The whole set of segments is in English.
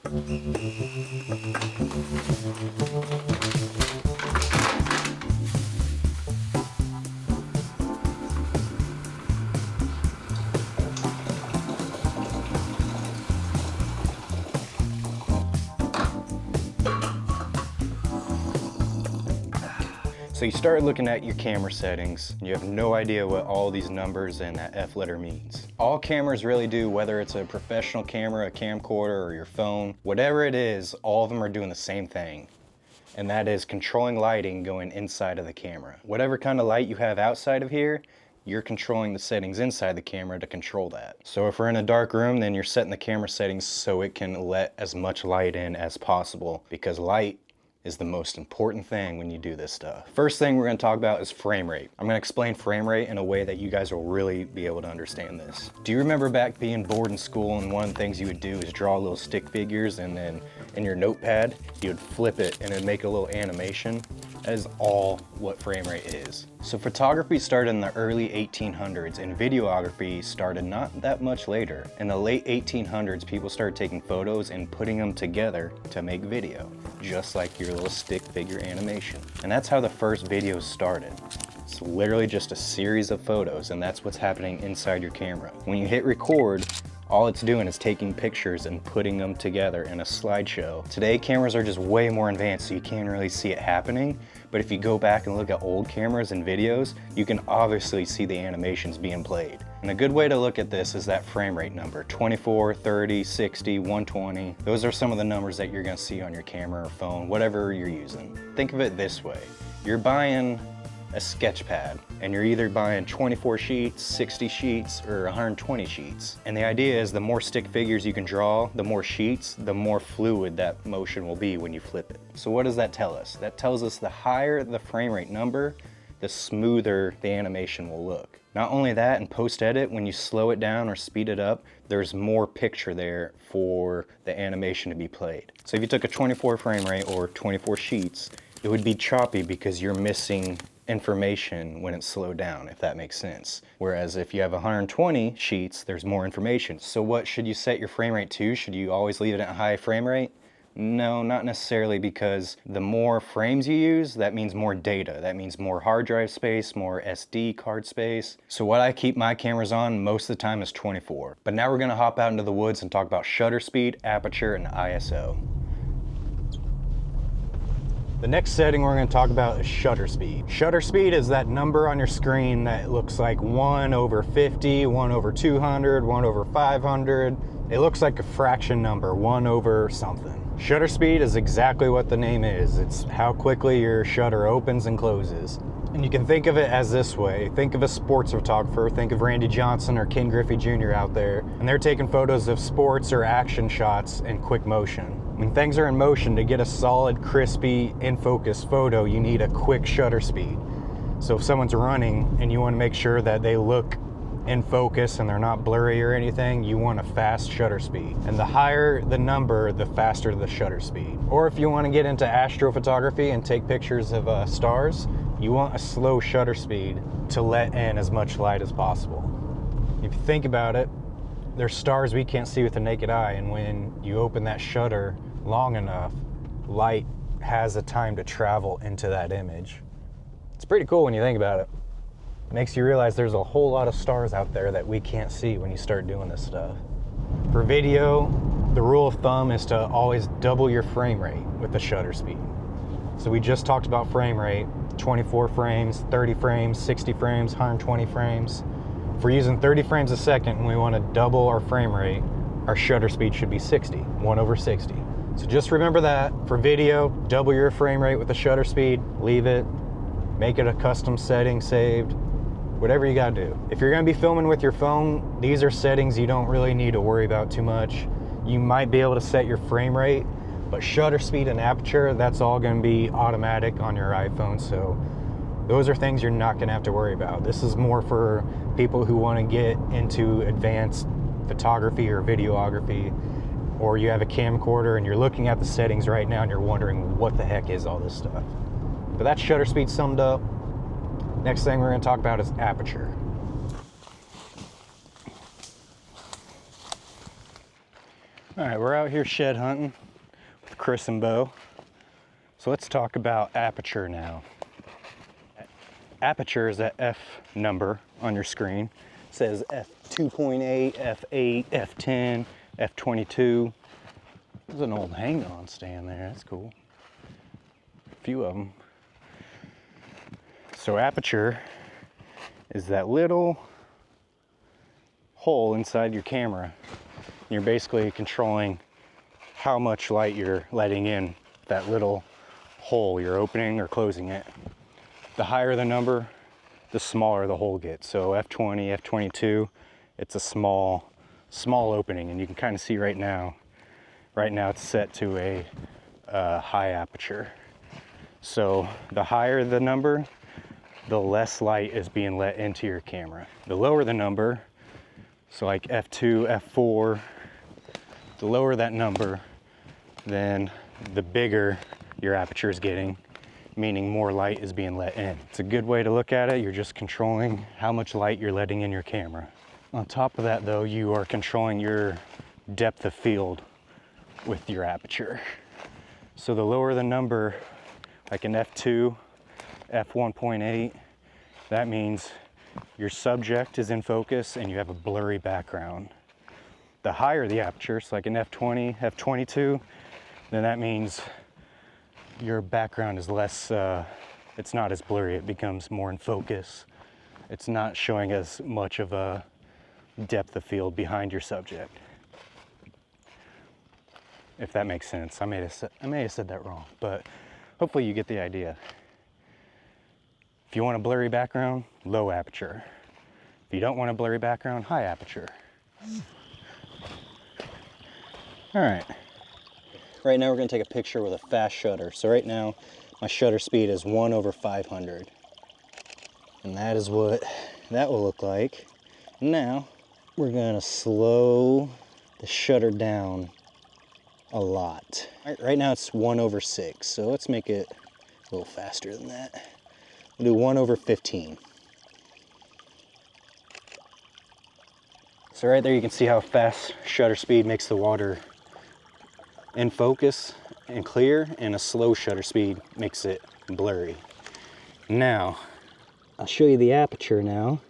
So you start looking at your camera settings, and you have no idea what all these numbers and that F letter means. All cameras really do, whether it's a professional camera, a camcorder, or your phone, whatever it is, all of them are doing the same thing. And that is controlling lighting going inside of the camera. Whatever kind of light you have outside of here, you're controlling the settings inside the camera to control that. So if we're in a dark room, then you're setting the camera settings so it can let as much light in as possible, because light is the most important thing when you do this stuff. First thing we're gonna talk about is frame rate. I'm gonna explain frame rate in a way that you guys will really be able to understand this. Do you remember back being bored in school and one of the things you would do is draw little stick figures, and then in your notepad, you would flip it and it'd make a little animation? That is all what frame rate is. So photography started in the early 1800s and videography started not that much later. In the late 1800s, people started taking photos and putting them together to make video, just like your little stick figure animation. And that's how the first videos started. It's literally just a series of photos, and that's what's happening inside your camera. When you hit record, all it's doing is taking pictures and putting them together in a slideshow. Today, cameras are just way more advanced, so you can't really see it happening. But if you go back and look at old cameras and videos, you can obviously see the animations being played. And a good way to look at this is that frame rate number, 24, 30, 60, 120. Those are some of the numbers that you're gonna see on your camera or phone, whatever you're using. Think of it this way. You're buying a sketch pad, and you're either buying 24 sheets, 60 sheets, or 120 sheets. And the idea is the more stick figures you can draw, the more sheets, the more fluid that motion will be when you flip it. So what does that tell us? That tells us the higher the frame rate number, the smoother the animation will look. Not only that, in post-edit, when you slow it down or speed it up, there's more picture there for the animation to be played. So if you took a 24 frame rate or 24 sheets, it would be choppy because you're missing information when it's slowed down, if that makes sense. Whereas if you have 120 sheets, there's more information. So what should you set your frame rate to? Should you always leave it at a high frame rate? No, not necessarily, because the more frames you use, that means more data. That means more hard drive space, more SD card space. So what I keep my cameras on most of the time is 24. But now we're gonna hop out into the woods and talk about shutter speed, aperture, and ISO. The next setting we're going to talk about is shutter speed. Shutter speed is that number on your screen that looks like 1/50, 1/200, 1/500. It looks like a fraction number, 1 over something. Shutter speed is exactly what the name is. It's how quickly your shutter opens and closes. And you can think of it as this way. Think of a sports photographer. Think of Randy Johnson or Ken Griffey Jr. out there. And they're taking photos of sports or action shots in quick motion. When things are in motion, to get a solid, crispy, in-focus photo, you need a quick shutter speed. So if someone's running and you want to make sure that they look in focus and they're not blurry or anything, you want a fast shutter speed. And the higher the number, the faster the shutter speed. Or if you want to get into astrophotography and take pictures of stars, you want a slow shutter speed to let in as much light as possible. If you think about it, there's stars we can't see with the naked eye, and when you open that shutter long enough, light has a time to travel into that image. It's pretty cool when you think about it. It makes you realize there's a whole lot of stars out there that we can't see when you start doing this stuff. For video, the rule of thumb is to always double your frame rate with the shutter speed. So we just talked about frame rate, 24 frames, 30 frames, 60 frames, 120 frames. If we're using 30 frames a second and we want to double our frame rate, our shutter speed should be 60, 1/60. So just remember that. For video, double your frame rate with the shutter speed, leave it, make it a custom setting saved, whatever you gotta do. If you're gonna be filming with your phone, these are settings you don't really need to worry about too much. You might be able to set your frame rate, but shutter speed and aperture, that's all gonna be automatic on your iPhone, so those are things you're not gonna have to worry about. This is more for people who wanna get into advanced photography or videography, or you have a camcorder and you're looking at the settings right now and you're wondering what the heck is all this stuff. But that's shutter speed summed up. Next thing we're gonna talk about is aperture. All right, we're out here shed hunting with Chris and Bo. So let's talk about aperture now. Aperture is that F number on your screen. It says f2.8, f8, f10, f22. There's an old hang-on stand there, that's cool. A few of them. So aperture is that little hole inside your camera. You're basically controlling how much light you're letting in that little hole. You're opening or closing it. The higher the number, the smaller the hole gets. So f20, f22, it's a small opening, and you can kind of see right now it's set to a high aperture. So the higher the number, the less light is being let into your camera. The lower the number, so like f2, f4, the lower that number, then the bigger your aperture is getting, meaning more light is being let in. It's a good way to look at it. You're just controlling how much light you're letting in your camera. On top of that though, you are controlling your depth of field with your aperture. So the lower the number, like an f2, f1.8, that means your subject is in focus and you have a blurry background. The higher the aperture, so like an f20, f22, then that means your background is less, it's not as blurry, it becomes more in focus. It's not showing as much of a depth of field behind your subject. If that makes sense. I may have said that wrong, but hopefully you get the idea. If you want a blurry background, low aperture. If you don't want a blurry background, high aperture. All right. Right now we're gonna take a picture with a fast shutter. So right now, my shutter speed is 1/500. And that is what that will look like. Now, we're gonna slow the shutter down a lot. Right now it's 1/6, so let's make it a little faster than that. We'll do 1/15. So right there you can see how fast shutter speed makes the water in focus and clear, and a slow shutter speed makes it blurry. Now, I'll show you the aperture now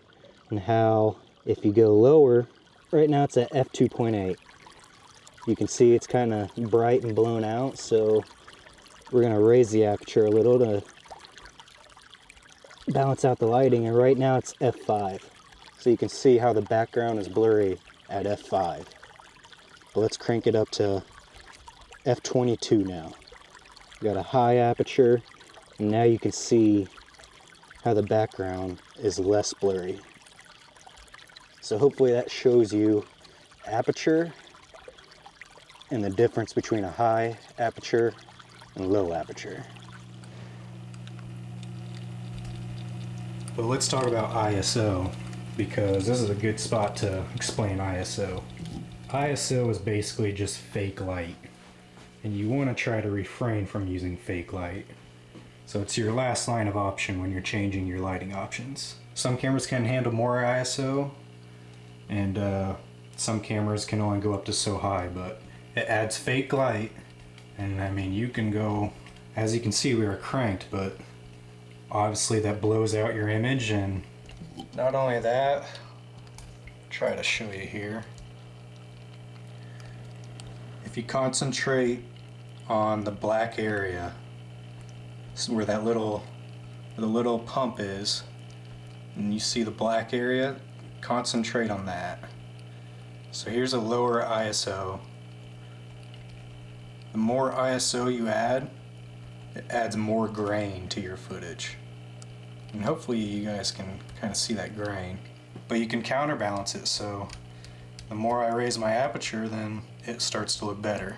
and how if you go lower, right now it's at f2.8. You can see it's kind of bright and blown out, so we're gonna raise the aperture a little to balance out the lighting, and right now it's f5. So you can see how the background is blurry at f5. But let's crank it up to f22 now. We got a high aperture, and now you can see how the background is less blurry. So hopefully that shows you aperture and the difference between a high aperture and low aperture. But let's talk about ISO, because this is a good spot to explain ISO. ISO is basically just fake light, and you want to try to refrain from using fake light. So it's your last line of option when you're changing your lighting options. Some cameras can handle more ISO, and some cameras can only go up to so high, but it adds fake light, and I mean you can go, as you can see we were cranked, but obviously that blows out your image. And not only that, try to show you here. If you concentrate on the black area, where that the little pump is, and you see the black area, concentrate on that. So here's a lower ISO. The more ISO you add, it adds more grain to your footage. And hopefully you guys can kind of see that grain. But you can counterbalance it, so the more I raise my aperture, then it starts to look better.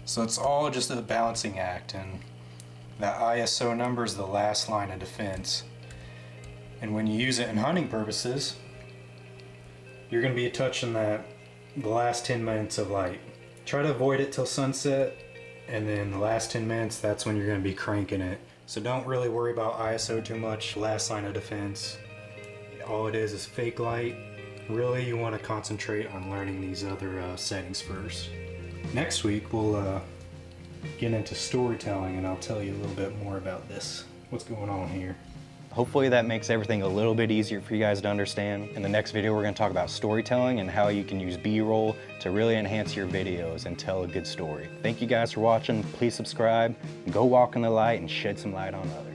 So it's all just a balancing act, and that ISO number is the last line of defense. And when you use it in hunting purposes, you're going to be touching the last 10 minutes of light. Try to avoid it till sunset, and then the last 10 minutes, that's when you're going to be cranking it. So don't really worry about ISO too much. Last line of defense. All it is fake light, Really, you want to concentrate on learning these other settings first. Next week, we'll get into storytelling, and I'll tell you a little bit more about this, what's going on here. Hopefully that makes everything a little bit easier for you guys to understand. In the next video, we're going to talk about storytelling and how you can use B-roll to really enhance your videos and tell a good story. Thank you guys for watching. Please subscribe, go walk in the light, and shed some light on others.